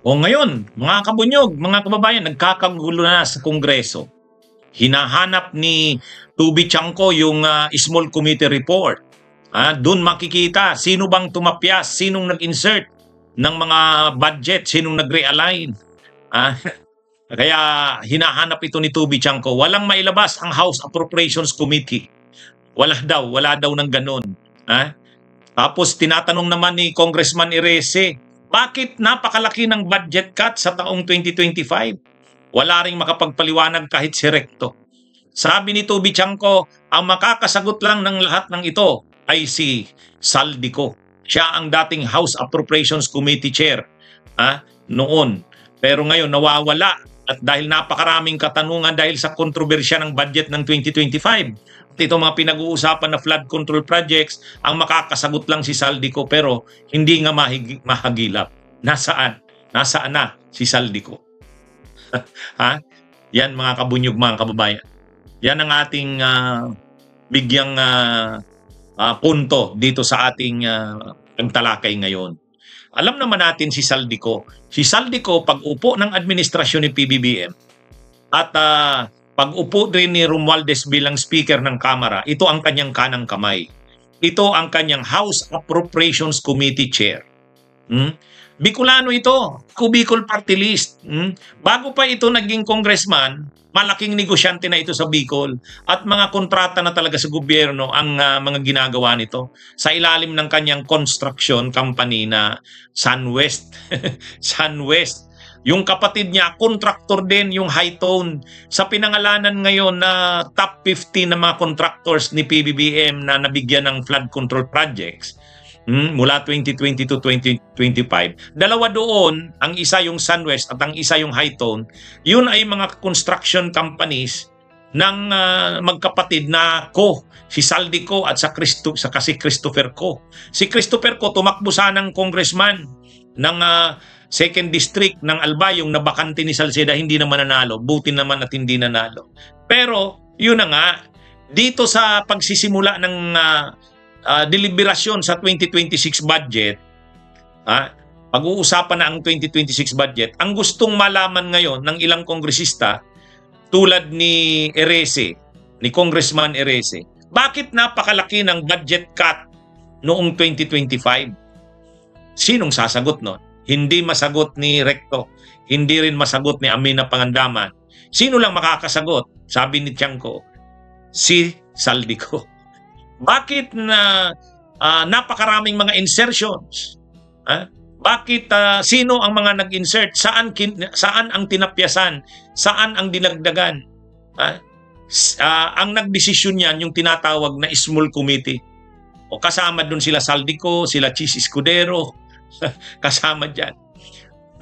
O ngayon, mga kabunyog, mga kababayan, nagkakagulo na sa Kongreso. Hinahanap ni Tubi Chanco yung small committee report. Doon makikita sino bang tumapyas, sinong nag-insert ng mga budget, sinong nag-realign. Kaya hinahanap ito ni Tubi Chanco. Walang mailabas ang House Appropriations Committee. Wala daw ng ganun. Tapos tinatanong naman ni Congressman Erese, bakit napakalaki ng budget cut sa taong 2025? Wala ring makapagpaliwanag kahit si Recto. Sabi ni Tubi Chanco, ang makakasagot lang ng lahat ng ito ay si Saldico. Siya ang dating House Appropriations Committee Chair noon. Pero ngayon nawawala at dahil napakaraming katanungan dahil sa kontrobersya ng budget ng 2025. At ito mga pinag-uusapan na flood control projects, ang makakasagot lang si Saldico pero hindi nga mahagilap. Nasaan? Nasaan na si Saldico? Yan mga kabunyog, mga kababayan. Yan ang ating bigyang punto dito sa ating pagtalakay ngayon. Alam naman natin si Saldico. Si Saldico, pag-upo ng administrasyon ni PBBM at pag-upo din ni Romualdez bilang Speaker ng Kamara, ito ang kanyang kanang kamay. Ito ang kanyang House Appropriations Committee Chair. Bicolano ito, Bicol Party List. Bago pa ito naging congressman, malaking negosyante na ito sa Bicol at mga kontrata na talaga sa gobyerno ang mga ginagawa nito sa ilalim ng kanyang construction company na SunWest. SunWest. Yung kapatid niya, contractor din, yung Hightone. Sa pinangalanan ngayon na top 50 na mga contractors ni PBBM na nabigyan ng flood control projects mula 2020 to 2025. Dalawa doon, ang isa yung SunWest at ang isa yung Hightone. Yun ay mga construction companies ng magkapatid na Ko, si Saldico at si Christopher Ko. Si Christopher Ko tumakbo sanang congressman ng 2nd District ng Albay, yung nabakante ni Salceda, hindi naman nanalo. Buti naman at hindi nanalo. Pero yun na nga, dito sa pagsisimula ng deliberasyon sa 2026 budget, pag-uusapan na ang 2026 budget, ang gustong malaman ngayon ng ilang kongresista tulad ni Erese, ni Congressman Erese, bakit napakalaki ng budget cut noong 2025? Sinong sasagot nun? Hindi masagot ni Recto, hindi rin masagot ni Amina Pangandaman. Sino lang makakasagot? Sabi ni Chanco, si Saldico. Bakit na napakaraming mga insertions? Bakit sino ang mga nag-insert? Saan ang tinapyasan? Saan ang dinagdagan? Ang nagdesisyon niyan yung tinatawag na small committee. O kasama doon sila Saldico, sila Chis Escudero, kasama diyan.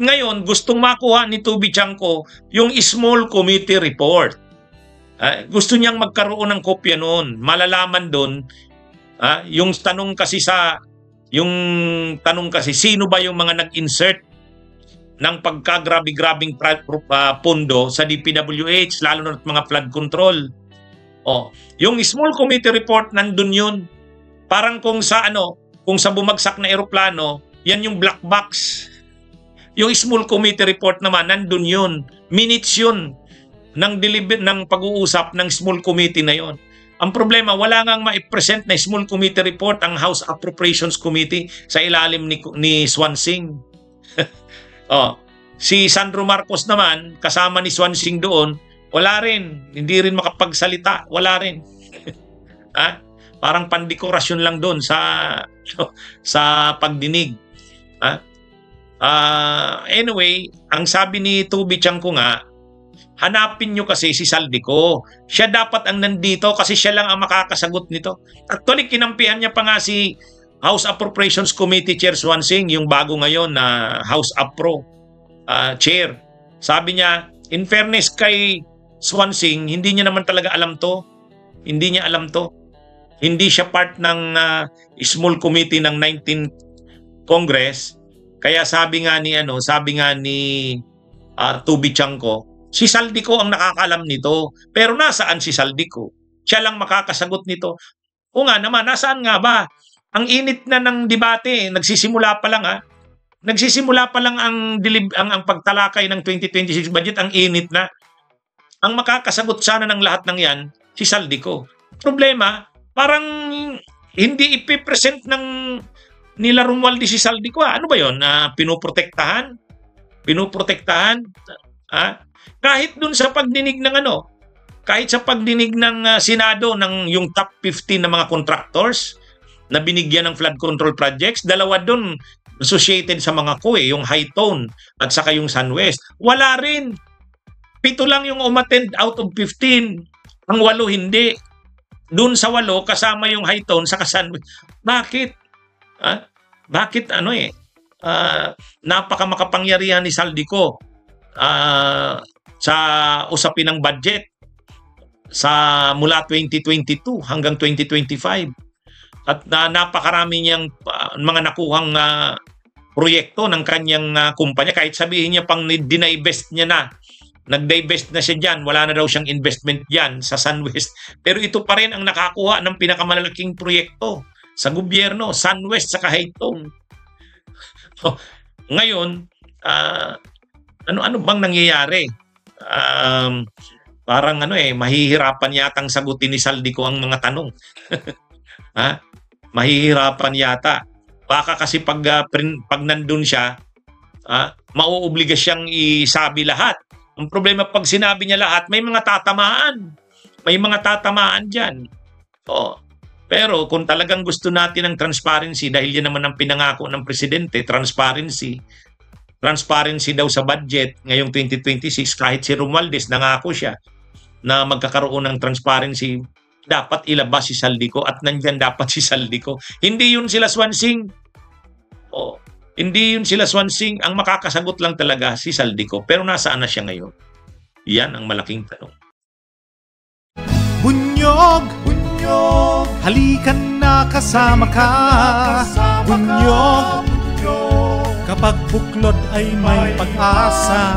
Ngayon, gustong makuha ni Tubi Chanco yung small committee report. Gusto niyang magkaroon ng kopya noon. Malalaman doon, yung tanong kasi sino ba yung mga nag-insert ng pagkagrabe-grabing pondo sa DPWH, lalo na mga flood control. Yung small committee report nandun yun. Parang kung sa bumagsak na eroplano, yan yung black box. Yung small committee report naman nandun yun. Minutes yun ng pag-uusap ng small committee na yon. Ang problema, wala ngang ma-present na small committee report ang House Appropriations Committee sa ilalim ni Swansing. Si Sandro Marcos naman, kasama ni Swansing doon, wala rin. Hindi rin makapagsalita. Wala rin. Parang pandekorasyon lang doon sa pagdinig. Anyway, ang sabi ni Tubi Chanco nga, hanapin nyo kasi si Saldico. Siya dapat ang nandito kasi siya lang ang makakasagot nito. Actually, kinampihan niya pa nga si House Appropriations Committee Chair Swansing, yung bago ngayon na House Appro Chair. Sabi niya, in fairness kay Swansing, hindi niya naman talaga alam to. Hindi niya alam to. Hindi siya part ng small committee ng 19th Congress. Kaya sabi nga ni Tubi Chanco, si Saldico ang nakakalam nito. Pero nasaan si Saldico? Siya lang makakasagot nito. O nga naman, nasaan nga ba? Ang init na ng debate, nagsisimula pa lang Nagsisimula pa lang ang pagtalakay ng 2026 budget, ang init na. Ang makakasagot sana ng lahat ng 'yan si Saldico. Problema, parang hindi ipipresent ng nila Romualdez si Saldico. Ano ba 'yon? Pinoprotektahan? Pinoprotektahan? Kahit dun sa pagdinig ng kahit sa pagdinig ng Senado ng yung top 15 na mga contractors na binigyan ng flood control projects, dalawa dun associated sa mga yung High Tone at saka yung SunWest. Wala rin. 7 lang yung umattend out of 15. Ang 8 hindi. Dun sa 8 kasama yung High Tone saka SunWest. Bakit? Bakit napaka makapangyarihan ni Saldico sa usapin ng budget sa mula 2022 hanggang 2025. At napakarami niyang mga nakuhang proyekto ng kanyang kumpanya. Kahit sabihin niya pang dinivest niya na, nag-divest na siya dyan, wala na daw siyang investment dyan sa SunWest. Pero ito pa rin ang nakakuha ng pinakamalalaking proyekto sa gobyerno, SunWest sa Hightone. So, ngayon, ano bang nangyayari? Parang mahihirapan yatang sagutin ni Saldico ang mga tanong. Mahihirapan yata. Baka kasi pag nandun siya, mauobliga siyang isabi lahat. Ang problema pag sinabi niya lahat, may mga tatamaan. May mga tatamaan dyan. Pero kung talagang gusto natin ng transparency, dahil yan naman ang pinangako ng presidente, transparency daw sa budget ngayong 2026, kahit si Romualdez nangako siya na magkakaroon ng transparency, dapat ilabas si Saldico at nandyan dapat si Saldico. Hindi yun sila Swansing. Hindi yun sila Swansing. Ang makakasagot lang talaga si Saldico. Pero nasaan na siya ngayon? Yan ang malaking tanong. Bunyog, bunyog, halikan na kasama ka. Bunyog, kapag buklod ay may pag-asa.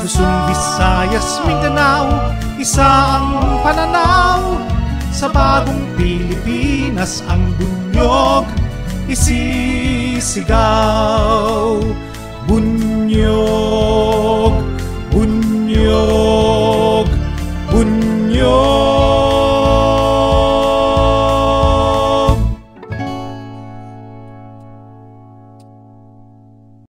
Luzon, Visayas, Mindanao, isa ang pananaw. Sa bagong Pilipinas ang bunyog isisigaw. Bunyog.